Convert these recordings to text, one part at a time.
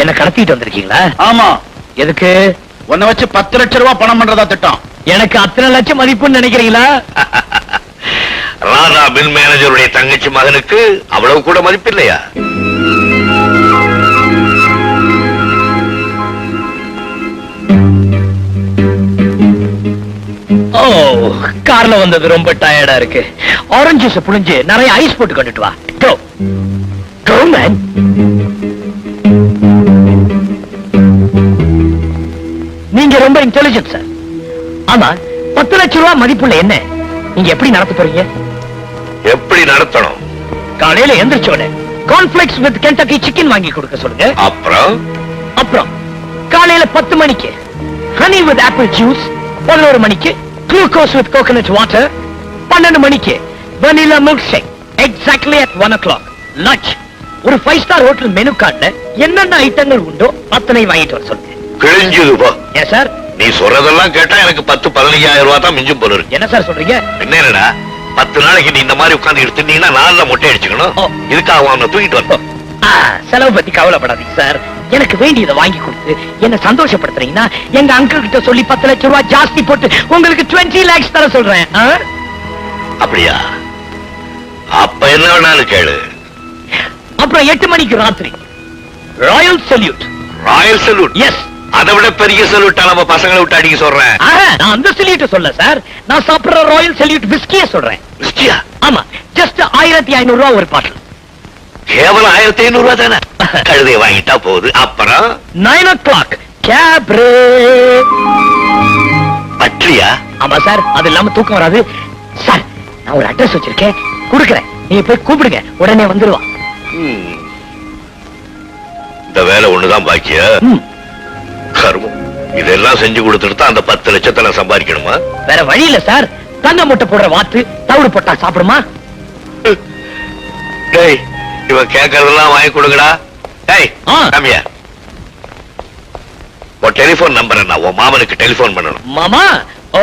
என்ன கடத்திட்டு வந்திருக்கீங்களா? ஆமா. எதுக்கு? உன்னை வச்சு 10 லட்சம் ரூபாய் பணம் பண்றதா திட்டம். எனக்கு அத்தனை லட்சம் மதிப்புன்னு நினைக்கிறீங்களா? ராதா மில் மேனேஜருடைய தங்கச்சி மகனுக்கு அவ்வளவு கூட மதிப்பு இல்லையா? ஓ, கார்ல வந்தது ரொம்ப டயர்டா இருக்கு. ஆரஞ்சு ஜூஸ் புழிஞ்சு நிறைய ஐஸ் போட்டு கொண்டுட்டு வா. Go. Go, man. நீங்க ரொம்ப இன்டெலிஜென்ட் சார். ஆமா, 10 லட்சம் ரூபாய் மதிப்புள்ள என்ன நீங்க எப்படி நடத்த போறீங்க? எப்படி நடத்தணும்? காலையில எந்திரிச்சோட கார்ன்ஃபிளெக்ஸ் வித் கென்டக்கி சிக்கன் வாங்கி கொடுக்க சொல்லுங்க. அப்புறம் காலையில 10 மணிக்கு ஹனி வித் ஆப்பிள் ஜூஸ், 11 மணிக்கு குளுக்கோஸ் வித் கோகனட் வாட்டர், 12 மணிக்கு vanilla milk shake exactly at 1 o'clock. Lunch ஒரு 5 ஸ்டார் ஹோட்டல் மெனு கார்டுல என்னென்ன ஐட்டங்கள் உண்டோ அத்தனை வாங்கிட்டு வர சொல்லுங்க. கிழிஞ்சுதுப்பா. ஏன் சார்? நீ சொல்றதெல்லாம் கேட்டா எனக்கு 10-15,000 ரூபாய் தான் மிஞ்சும் போல இருக்கு. என்ன சார் சொல்றீங்க? என்னடா 10 நாளைக்கு நீ இந்த மாதிரி உட்கார்ந்து எடுத்துட்டீங்கன்னா 4 மொட்டை அடிச்சுக்கணும். இதுக்காக அவனை தூக்கிட்டு வரணும். செலவு பத்தி கவலைப்படாதீங்க சார். எனக்கு வேண்டியதை வாங்கி கொடுத்து என்ன சந்தோஷப்படுத்துறீங்கன்னா எங்க அங்கிள் கிட்ட சொல்லி 10 லட்சம் ரூபாய் ஜாஸ்தி போட்டு உங்களுக்கு 20 lakhs தர சொல்றேன். அப்படியா? அப்ப என்ன வேணாலும் கேளு. அப்புறம் 8 மணிக்கு ராத்திரி Royal Salute. Royal Salute? Yes. அதை விட பெரிய சல்யூட்டா நம்ம பசங்களை விட்டு அடிக்க சொல்றேன். நான் அந்த சல்யூட் சொல்ல சார், நான் சாப்பிடுற ராயல் சல்யூட் விஸ்கிய சொல்றேன். விஸ்கியா? ஆமா, ஜஸ்ட் 1500 ரூபாய் ஒரு பாட்டில். கேவலம் 1500 ரூபாய் தானே. கழுதையை வாங்கிட்டா போகுது. அப்புறம் 9 o'clock கேப்ரே. பட்ரியா? ஆமா சார், அது இல்லாம தூக்கம் வராது சார். நான் ஒரு அட்ரஸ் வச்சிருக்கேன், கொடுக்கறேன். நீங்க போய் கூப்பிடுங்க, உடனே வந்துருவான். இந்த வேலை ஒண்ணுதான் பாக்கியா? கர்மம். இதெல்லாம் செஞ்சு கொடுத்துட்டு தான் அந்த 10 லட்சத்தை நான் சம்பாதிக்கணுமா? வேற வழி இல்ல சார். தங்க முட்டை போடுற வாத்து தவிடு போட்டா சாப்பிடுமா? டேய், இவன் கேட்கறதெல்லாம் வாங்கி கொடுங்கடா. டேய், காமியா. உன் டெலிபோன் நம்பர் என்ன? உன் மாமனுக்கு டெலிபோன் பண்ணணும். மாமா? ஓ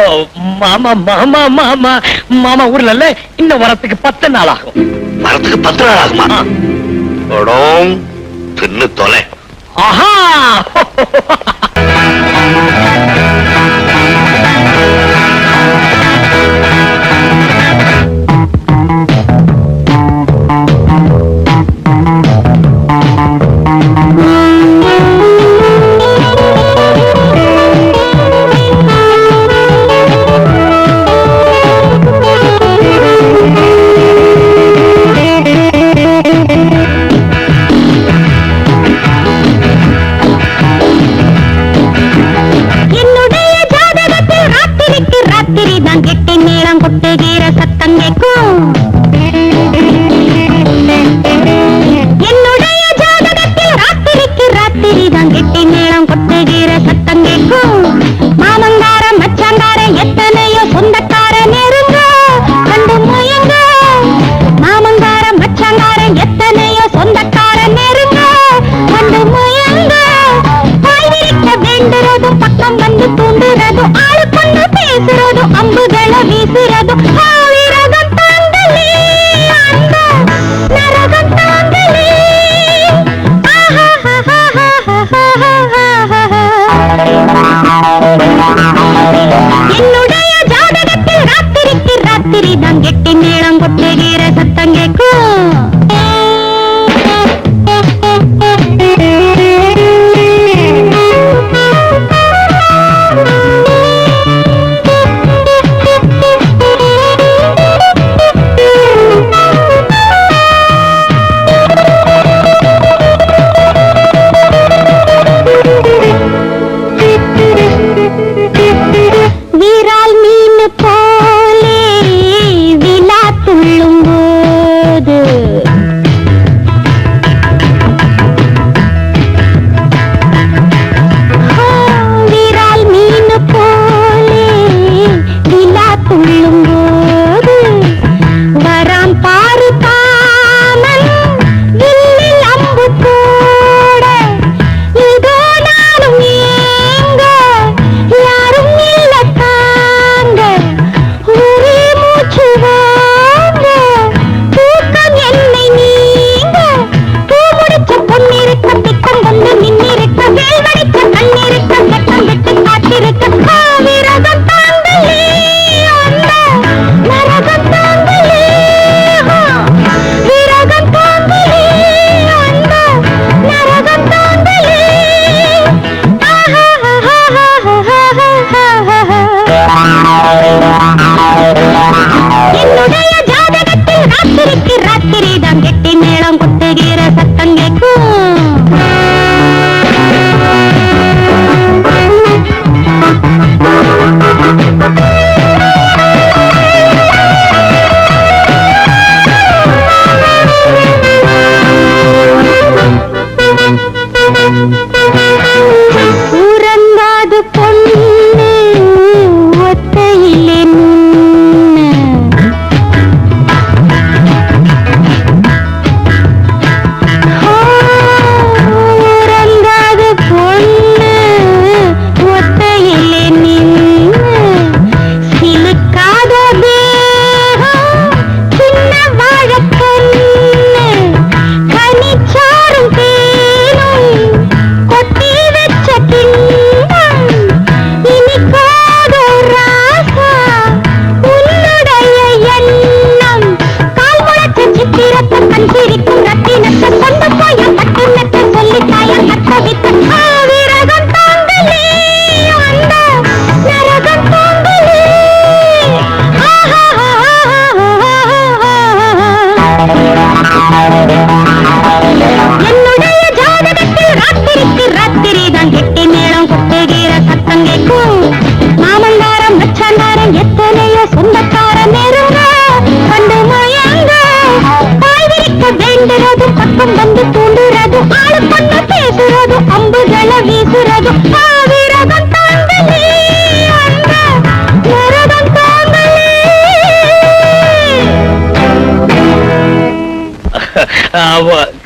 மாமா மாமா மாமா மாமா ஊர்ல இல்ல, இன்னும் வரத்துக்கு 10 நாள் ஆகும். வரத்துக்கு 10 நாள் ஆகுமா? தின்னு தொலை. ஆஹா. என்ன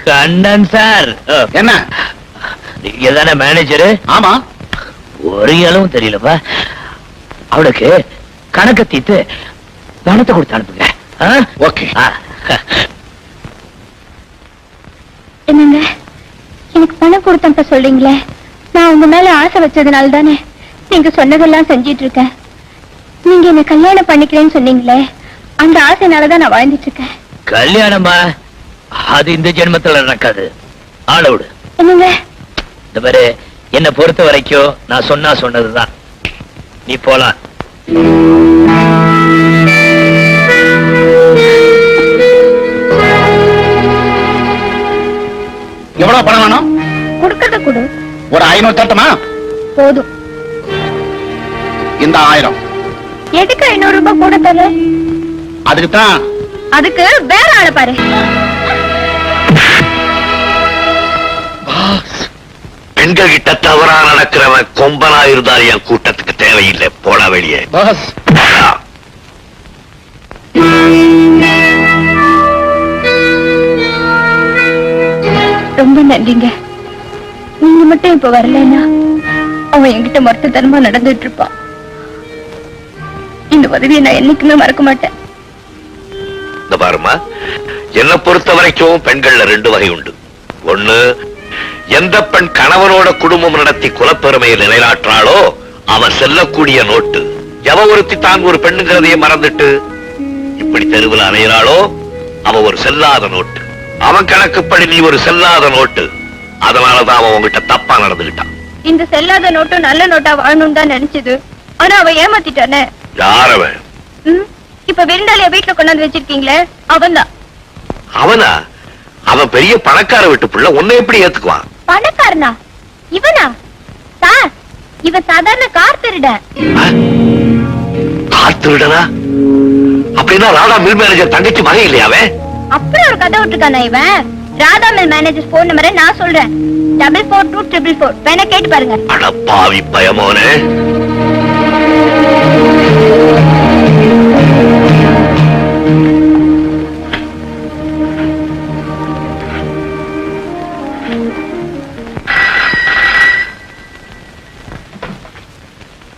கண்ணன் சார், என்ன? நீங்க தானே மேனேஜரு? ஆமா. ஒரு இளவும் தெரியலப்பா. அவளுக்கு கணக்க தீத்து பணத்தை கொடுத்து அனுப்புங்க. ஓகே. என்னங்க, எனக்கு பணம் கொடுத்தப்ப சொல்றீங்களே, நான் உங்க மேல ஆசை வச்சதுனால தானே நீங்க சொன்னதெல்லாம் செஞ்சிட்டு இருக்கேன். நீங்க என்ன கல்யாணம் பண்ணிக்கிறேன்னு சொன்னீங்களே, அந்த ஆசைனாலதான் நான் வாழ்ந்துட்டு இருக்கேன். கல்யாணமா? அது இந்த ஜென்மத்துல நடக்காது. ஆள விடு. என்னங்க? இந்த மாதிரி என்ன பொறுத்த வரைக்கும் நான் சொன்னதுதான். நீ போலாம். எவ்வளவு பணம் வேணும்? கொடுக்கறத கொடு. ஒரு 500 தட்டுமா? போதும். இந்த 1000. எதுக்கு 500 ரூபாய் கூட தர? அதுக்குத்தான். அதுக்கு வேற ஆளை பாரு. பெண்கள் கிட்ட தவறா நடக்கிறவன் கொம்பனா இருந்தால் என் கூட்டத்துக்கு தேவையில்லை. போடா வெளியே. பாஸ், ரொம்ப நன்றிங்க. நீங்க மட்டும் இப்ப வரலன்னா அவன் என்கிட்ட மொத்தத்தனமா நடந்துட்டு இருப்பான். இந்த உதவியை நான் என்னைக்குமே மறக்க மாட்டேன். இந்த பாருமா, என்னை பொறுத்த வரைக்கும் பெண்கள்ல 2 வகை உண்டு. ஒண்ணு, எந்த பெண் கணவனோட குடும்பம் நடத்தி குலப்பெருமையை நிலைநாட்டுறாளோ அவன் செல்லக்கூடிய நோட்டு. எவ ஒருத்தி தான் ஒரு பெண்ணுங்கிறதையே மறந்துட்டு இப்படி தெருவில் அலையிறாளோ அவ ஒரு செல்லாத நோட்டு. அவன் கணக்குப்படி நீ ஒரு செல்லாத நோட்டு. அதனாலதான் அவன் உங்ககிட்ட தப்பா நடந்துகிட்டான். இந்த செல்லாத நோட்டும் நல்ல நோட்டா வாழணும் தான் நினைச்சது. ஆனா அவ ஏமாத்திட்டானே. யாரவன்? இப்ப விருந்தாளிய வீட்டுல கொண்டாந்து வச்சிருக்கீங்களே, அவன்தான். அவனா? அவன் பெரிய பணக்கார வீட்டு புள்ள. உன்னை எப்படி ஏத்துக்குவான்? பணக்காரனா? இவனா? சார், இவன் சாதாரண கார் திருட. கார் திருடனா? அப்படின்னா ராதா மில் மேனேஜர் தங்கச்சி மகன் இல்லையாவே? அப்படி ஒரு கதை விட்டுருக்கானா இவன்? ராதா மில் மேனேஜர் போன் நம்பரை நான் சொல்றேன். 442444. வேணா கேட்டு பாருங்க. அட பாவி பயமோனே.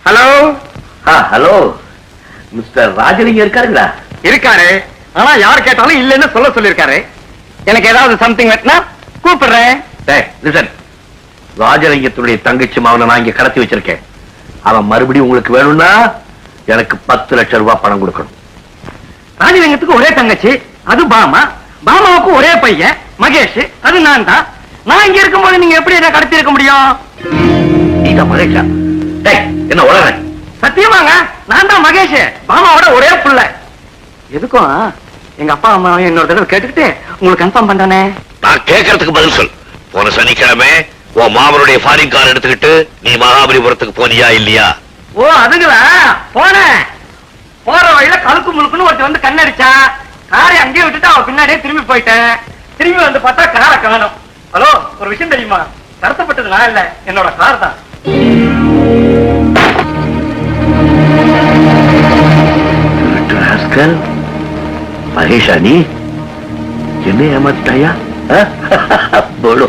ஹலோ. ஹலோ, மிஸ்டர் ராஜலிங்கம் இருக்காருங்களா? இருக்காரு. ஆனா யார் கேட்டாலும் இல்லன்னு சொல்ல சொல்லிருக்காரு. எனக்கு ஏதாவது சம்திங் வெட்டினா கூப்பிடுறேன். ராஜலிங்கத்துடைய தங்கச்சி மகனை நான் இங்க கடத்தி வச்சிருக்கேன். அவன் மறுபடியும் உங்களுக்கு வேணும்னா எனக்கு 10 லட்சம் ரூபாய் பணம் கொடுக்கணும். ராஜலிங்கத்துக்கு ஒரே தங்கச்சி, அது பாமா. பாமாவுக்கு ஒரே பையன் மகேஷ், அது நான் தான். நான் இங்க இருக்கும்போது நீங்க எப்படி என்ன கடத்தி இருக்க முடியும்? நீதான் மகேஷா? என்ன உலக? சத்தியமாங்க, நான் தான் மகேஷ், பாமாவோட ஒரே புள்ள. எதுக்கும் எங்க அப்பா அம்மாவையும் இன்னொரு தடவை கேட்டுக்கிட்டு உங்களுக்கு கன்ஃபார்ம் பண்றானே. நான் கேட்கறதுக்கு பதில் சொல். போன சனிக்கிழமை உன் மாமனுடைய ஃபாரின் கார் எடுத்துக்கிட்டு நீ மகாபலிபுரத்துக்கு போனியா இல்லையா? ஓ, அதுங்களா? போனேன். போற வழியில கழுக்கு முழுக்குன்னு ஒருத்தர் வந்து கண்ணடிச்சா. காரை அங்கேயே விட்டுட்டு அவன் பின்னாடியே திரும்பி போயிட்டேன். திரும்பி வந்து பார்த்தா காரை காணோம். ஹலோ, ஒரு விஷயம் தெரியுமா? கடத்தப்பட்டது நான் இல்ல, என்னோட கார் தான். மகேஷா, நீ என்ன ஏமாத்தாயா? போடு.